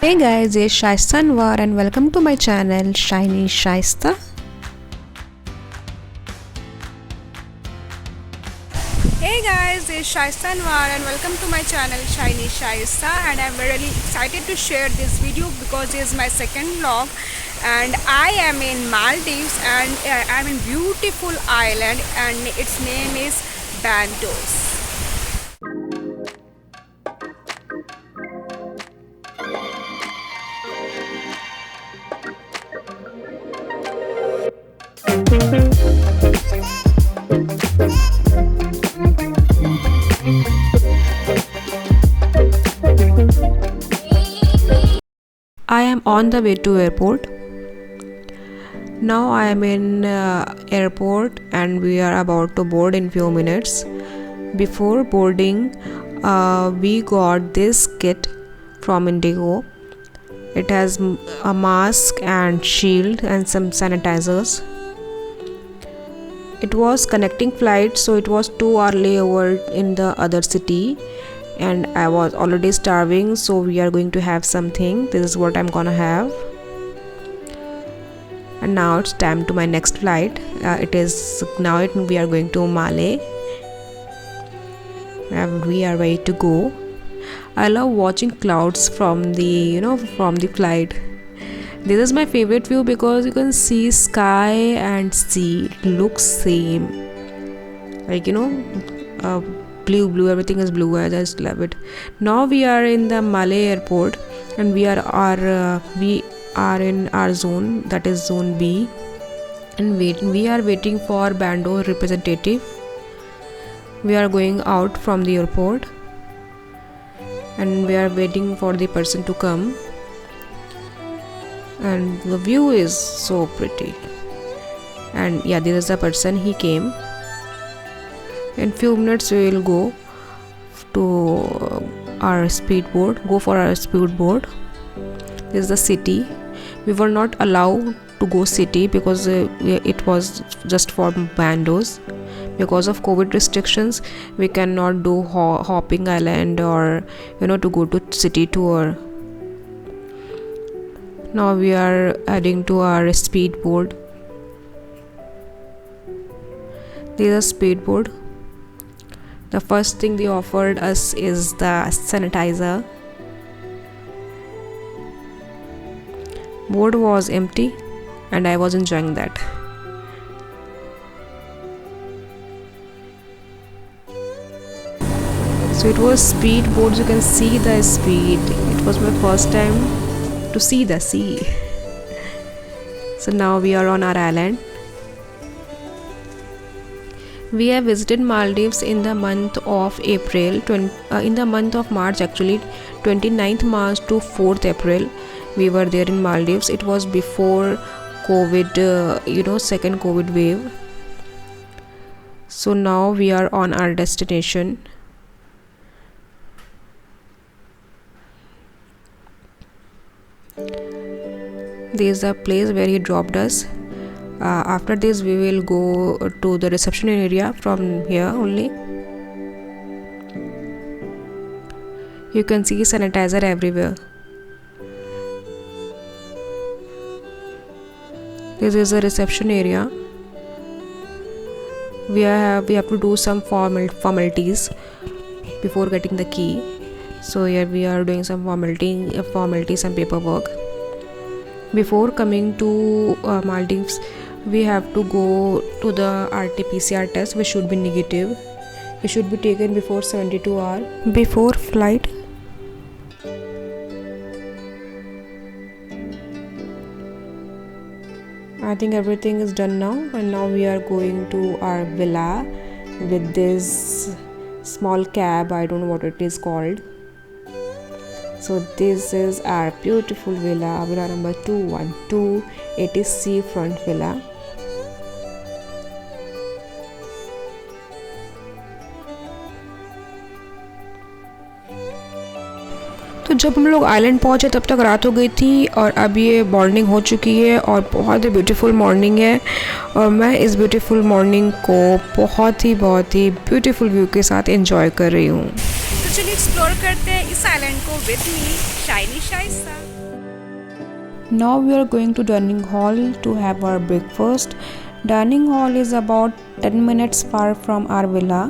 Hey guys, it's Shaista Anwar and welcome to my channel Shiny Shaista. Hey guys, it's Shaista Anwar and welcome to my channel Shiny Shaista, and I'm really excited to share this video because this is my second vlog and I am in Maldives and I'm in beautiful island and its name is Bandos. I am on the way to airport. Now I am in airport and we are about to board in few minutes. Before boarding, we got this kit from Indigo. It has a mask and shield and some sanitizers. It was connecting flight, so it was 2 hour layover in the other city and I was already starving, so we are going to have something. This is what I'm gonna have. And now it's time to my next flight. We are going to Male and we are ready to go. I love watching clouds from the flight. This is my favorite view because you can see sky and sea. It looks same, blue, everything is blue. I just love it. Now we are in the Male airport and we are in our zone, that is zone B, and we are waiting for Bando representative. We are going out from the airport and we are waiting for the person to come, and the view is so pretty. And yeah, there is a person, he came. In few minutes we will go for our speedboat. This is the city. We were not allowed to go city because it was just for Bandos. Because of COVID restrictions, we cannot do hopping island or to go to city tour. Now we are heading to our speedboat. This is a speedboat. The first thing they offered us is the sanitizer. Board was empty and I was enjoying that. So it was speedboat, you can see the speed. It was my first time to see the sea. So now we are on our island. We have visited Maldives in the month of March actually, 29th March to 4th April. We were there in Maldives. It was before COVID, second COVID wave. So now we are on our destination. There is a place where he dropped us. After this we will go to the reception area from here only. You can see sanitizer everywhere. This is a reception area. We have to do some formalities before getting the key. So here we are doing some formalities and paperwork. Before coming to Maldives, we have to go to the RT-PCR test, which should be negative. It should be taken before 72 hours before flight. I think everything is done now, and now we are going to our villa with this small cab. I don't know what it is called. So this is our beautiful villa number 212. It is seafront villa. तो जब हम लोग island पहुंचे तब तक रात हो गई थी और अब ये मॉर्निंग हो चुकी है और बहुत ही ब्यूटीफुल मॉर्निंग है और मैं इस ब्यूटीफुल मॉर्निंग को बहुत ही ब्यूटीफुल व्यू के साथ एंजॉय कर रही हूँ। चलिए एक्सप्लोर करते हैं इस आइलैंड को with me shiny Shaista. Now we are going to dining hall to have our breakfast. Dining hall is about 10 minutes far from our villa.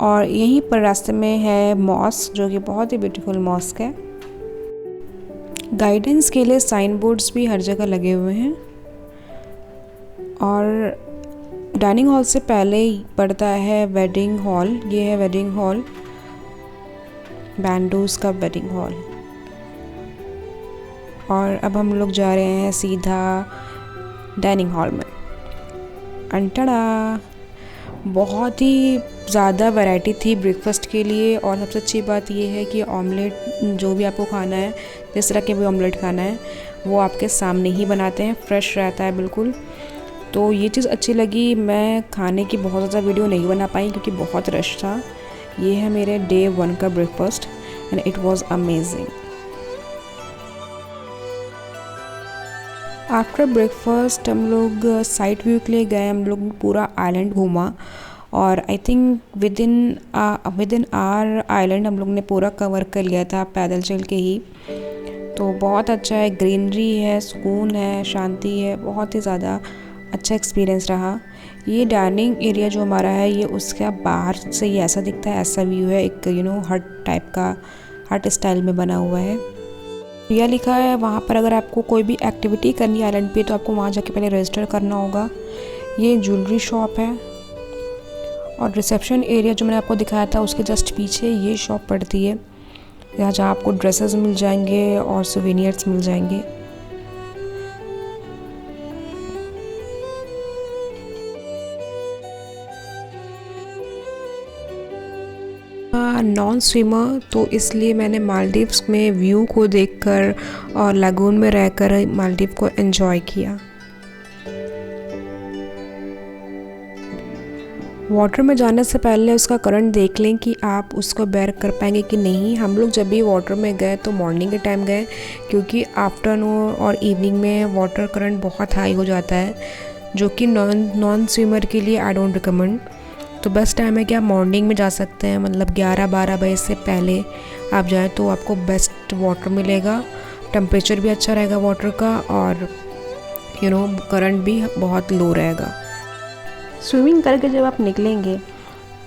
और यहीं पर रास्ते में है मॉस्क, जो कि बहुत ही ब्यूटीफुल मॉस्क है। गाइडेंस के लिए साइन बोर्ड्स भी हर जगह लगे हुए हैं। और डाइनिंग हॉल से पहले ही पड़ता है वेडिंग हॉल। ये है वेडिंग हॉल, बैंडूस का वेडिंग हॉल। और अब हम लोग जा रहे हैं सीधा डाइनिंग हॉल में। अंटड़ा बहुत ही ज़्यादा वैरायटी थी ब्रेकफास्ट के लिए। और सबसे अच्छी बात ये है कि ऑमलेट, जो भी आपको खाना है, जिस तरह के भी ऑमलेट खाना है, वो आपके सामने ही बनाते हैं, फ्रेश रहता है बिल्कुल। तो ये चीज़ अच्छी लगी। मैं खाने की बहुत ज़्यादा वीडियो नहीं बना पाई क्योंकि बहुत रश था। ये है मेरे डे 1 का breakfast and it was amazing. After breakfast हम लोग साइट व्यू के लिए गए। हम लोग पूरा आइलैंड घूमा और I think within our island हम लोग ने पूरा कवर कर लिया था पैदल चल के ही। तो बहुत अच्छा है, ग्रीनरी है, सुकून है, शांति है, बहुत ही ज़्यादा अच्छा एक्सपीरियंस रहा। ये डाइनिंग एरिया जो हमारा है, ये उसका बाहर से ये ऐसा दिखता है, ऐसा व्यू है। एक हट टाइप का, हट स्टाइल में बना हुआ है। यह लिखा है वहाँ पर अगर आपको कोई भी एक्टिविटी करनी है आइलैंड पे तो आपको वहाँ जाके पहले रजिस्टर करना होगा। ये ज्वेलरी शॉप है और रिसेप्शन एरिया जो मैंने आपको दिखाया था उसके जस्ट पीछे ये शॉप पड़ती है, जहाँ आपको ड्रेसेस मिल जाएंगे और सोवेनियर्स मिल जाएंगे। नॉन स्विमर तो इसलिए मैंने मालदीव्स में व्यू को देखकर और लगून में रहकर मालदीव को एंजॉय किया। वाटर में जाने से पहले उसका करंट देख लें कि आप उसको बेयर कर पाएंगे कि नहीं। हम लोग जब भी वाटर में गए तो मॉर्निंग के टाइम गए क्योंकि आफ्टरनून और इवनिंग में वाटर करंट बहुत हाई हो जाता है, जो कि नॉन स्विमर के लिए आई डोंट रिकमेंड। तो बेस्ट टाइम है कि आप मॉर्निंग में जा सकते हैं, मतलब 11-12 बजे से पहले आप जाएं तो आपको बेस्ट वाटर मिलेगा। टेम्परेचर भी अच्छा रहेगा वाटर का और करंट भी बहुत लो रहेगा। स्विमिंग करके जब आप निकलेंगे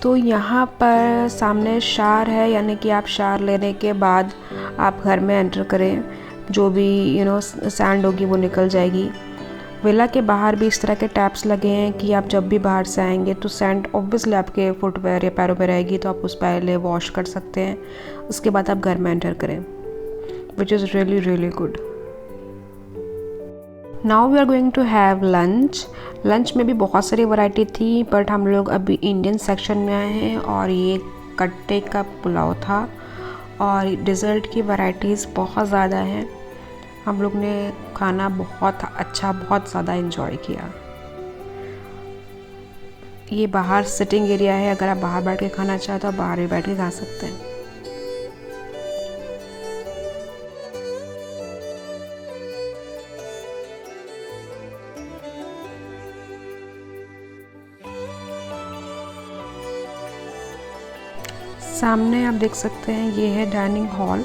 तो यहाँ पर सामने शावर है, यानी कि आप शावर लेने के बाद आप घर में एंटर करें, जो भी सैंड होगी वो निकल जाएगी। विला के बाहर भी इस तरह के टैप्स लगे हैं कि आप जब भी बाहर से आएंगे तो सैंड ऑब्वियसली आपके फुटवेयर या पैरों पे रहेगी, तो आप उस पहले वॉश कर सकते हैं, उसके बाद आप घर में एंटर करें, which is really really good. Now we are going to have lunch. Lunch में भी बहुत सारी वैरायटी थी, बट हम लोग अभी इंडियन सेक्शन में आए हैं और ये कट्टे का पुलाव था और डिज़र्ट की वैरायटीज़ बहुत ज़्यादा हैं। हम लोग ने खाना बहुत अच्छा, बहुत ज़्यादा एंजॉय किया। ये बाहर सिटिंग एरिया है, अगर आप बाहर बैठ के खाना चाहें तो आप बाहर भी बैठ के खा सकते हैं। सामने आप देख सकते हैं ये है डाइनिंग हॉल,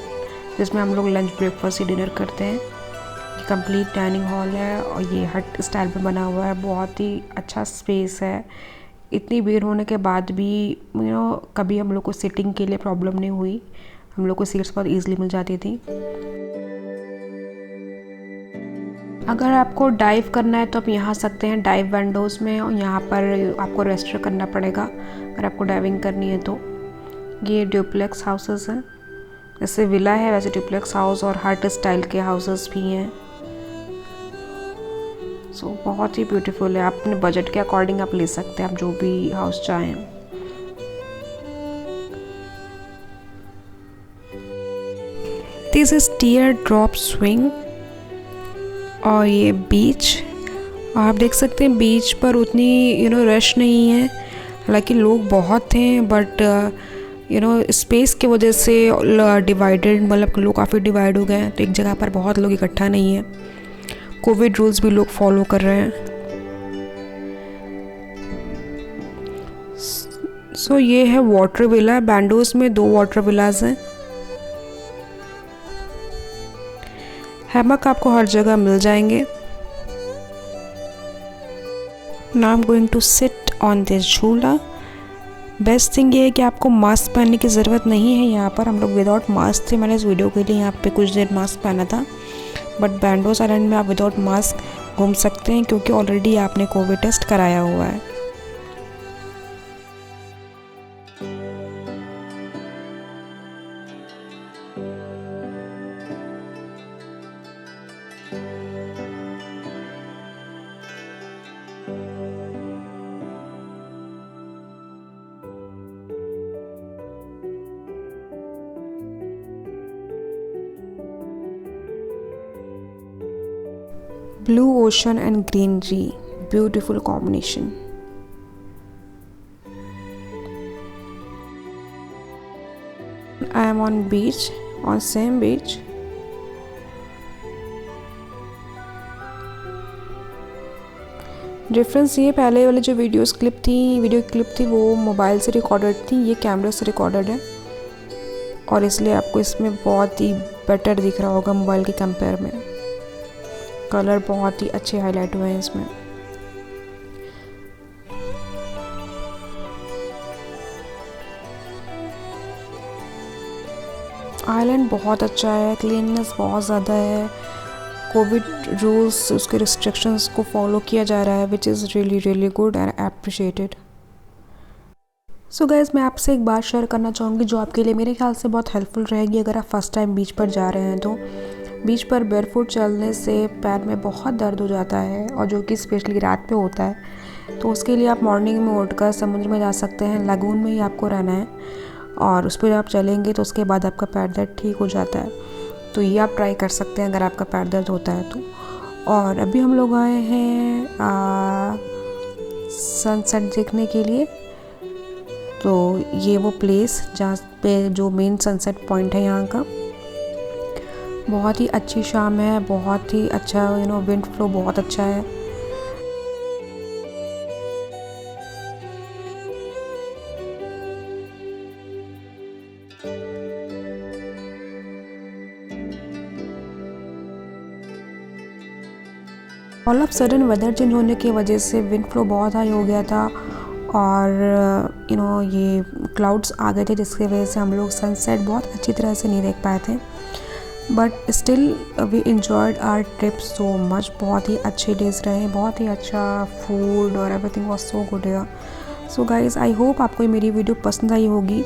जिसमें हम लोग लंच, ब्रेकफास्ट, डिनर करते हैं। ये कंप्लीट डाइनिंग हॉल है और ये हट स्टाइल में बना हुआ है, बहुत ही अच्छा स्पेस है। इतनी भीड़ होने के बाद भी कभी हम लोग को सिटिंग के लिए प्रॉब्लम नहीं हुई, हम लोग को सीट्स बहुत ईजिली मिल जाती थी। अगर आपको डाइव करना है तो आप यहाँ आ सकते हैं डाइव विंडोज़ में, और यहाँ पर आपको रजिस्टर करना पड़ेगा अगर आपको डाइविंग करनी है तो। ये ड्यूप्लेक्स हाउसेस हैं, जैसे विला है वैसे ड्यूप्लेक्स हाउस और हट स्टाइल के हाउसेस भी हैं। सो बहुत ही ब्यूटीफुल है। आप अपने बजट के अकॉर्डिंग आप ले सकते हैं, आप जो भी हाउस चाहें। This is tier drop swing और ये बीच, और आप देख सकते हैं बीच पर उतनी रश नहीं है, हालांकि लोग बहुत हैं, बट स्पेस की वजह से डिवाइडेड, मतलब लोग काफ़ी डिवाइड हो गए हैं, तो एक जगह पर बहुत लोग इकट्ठा नहीं है। कोविड रूल्स भी लोग फॉलो कर रहे हैं। सो ये है वाटर विला। बैंडोस में 2 वाटर विलाज हैं। हैमक आपको हर जगह मिल जाएंगे। Now I am going to sit on this झूला। बेस्ट थिंग ये है कि आपको मास्क पहनने की ज़रूरत नहीं है। यहाँ पर हम लोग विदाउट मास्क थे। मैंने इस वीडियो के लिए यहाँ पे कुछ देर मास्क पहना था, बट बैंडोस आइलैंड में आप विदाउट मास्क घूम सकते हैं क्योंकि ऑलरेडी आपने कोविड टेस्ट कराया हुआ है। Blue ocean and greenery, beautiful combination. I am on beach, on same beach. Difference ये, पहले वाली जो वीडियो क्लिप थी वो मोबाइल से रिकॉर्डेड थी, ये कैमरे से रिकॉर्डेड है और इसलिए आपको इसमें बहुत ही बेटर दिख रहा होगा मोबाइल के कंपेयर में। कलर बहुत ही अच्छे हाईलाइट हुए हैं इसमें। आइलैंड बहुत अच्छा है, क्लीननेस बहुत ज़्यादा है, कोविड रूल्स उसके रिस्ट्रिक्शंस को फॉलो किया जा रहा है, विच is really good and appreciated. So guys, मैं आपसे एक बात शेयर करना चाहूँगी जो आपके लिए मेरे ख्याल से बहुत हेल्पफुल रहेगी अगर आप फर्स्ट टाइम बीच पर जा रहे हैं। तो बीच पर बेयरफुट चलने से पैर में बहुत दर्द हो जाता है और जो कि स्पेशली रात पे होता है। तो उसके लिए आप मॉर्निंग में उठकर समुद्र में जा सकते हैं। लगून में ही आपको रहना है और उस पर आप चलेंगे तो उसके बाद आपका पैर दर्द ठीक हो जाता है। तो ये आप ट्राई कर सकते हैं अगर आपका पैर दर्द होता है तो। और अभी हम लोग आए हैं सनसेट देखने के लिए। तो ये वो प्लेस जहाँ पे जो मेन सनसेट पॉइंट है यहाँ का। बहुत ही अच्छी शाम है, बहुत ही अच्छा विंड फ्लो बहुत अच्छा है। All of sudden weather change होने की वजह से विंड फ्लो बहुत हाई हो गया था और ये क्लाउड्स आ गए थे जिसकी वजह से हम लोग सनसेट बहुत अच्छी तरह से नहीं देख पाए थे। But still we enjoyed our trip so much. बहुत ही अच्छे डेज रहे, बहुत ही अच्छा फूड और everything was so good here. So guys, I hope आपको मेरी वीडियो पसंद आई होगी।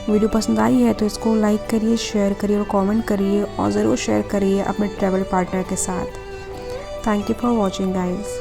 वीडियो पसंद आई है तो इसको लाइक करिए, शेयर करिए और कमेंट करिए और ज़रूर शेयर करिए अपने ट्रैवल पार्टनर के साथ। Thank you for watching guys.